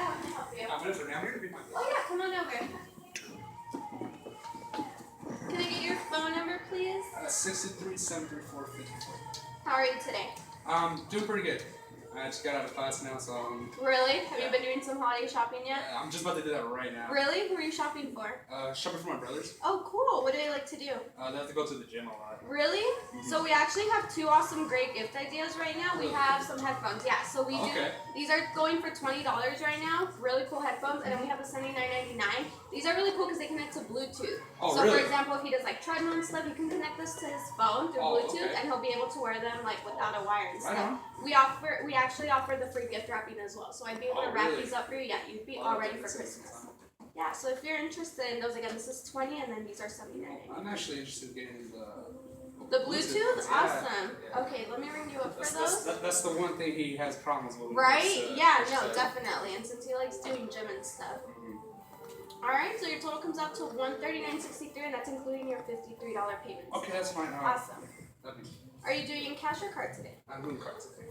how can I help you? I'm here to be my Oh yeah, come on over. Can I get your phone number, please? 6373454. How are you today? Doing pretty good. I just got out of class now, so Really? Have you been doing some holiday shopping yet? I'm just about to do that right now. Really? Who are you shopping for? Shopping for my brothers. Oh, cool. What do they like to do? They have to go to the gym a lot. Really? So we actually have two awesome great gift ideas right now. We have some headphones. Yeah, so we do. These are going for $20 right now. Really cool headphones. And then we have the $79.99. These are really cool because they connect to Bluetooth. Oh, so really? for example, if he does like treadmill and stuff, he can connect this to his phone through Bluetooth and he'll be able to wear them like without a wire and stuff. Right on. We actually offer the free gift wrapping as well. So I'd be able to wrap these up for you. Yeah, you'd be all ready for Christmas. Yeah, so if you're interested in those, again, this is 20 and then these are 79. I'm actually interested in getting the Bluetooth? Yeah. Awesome. Yeah. Okay, let me ring you up for those. That's the one thing he has problems with. Right? Yeah, no, definitely. And since he likes doing gym and stuff. Alright, so your total comes out to $139.63 and that's including your $53 payments. Okay, that's fine. Awesome. Are you doing cash or card today? I'm doing card today.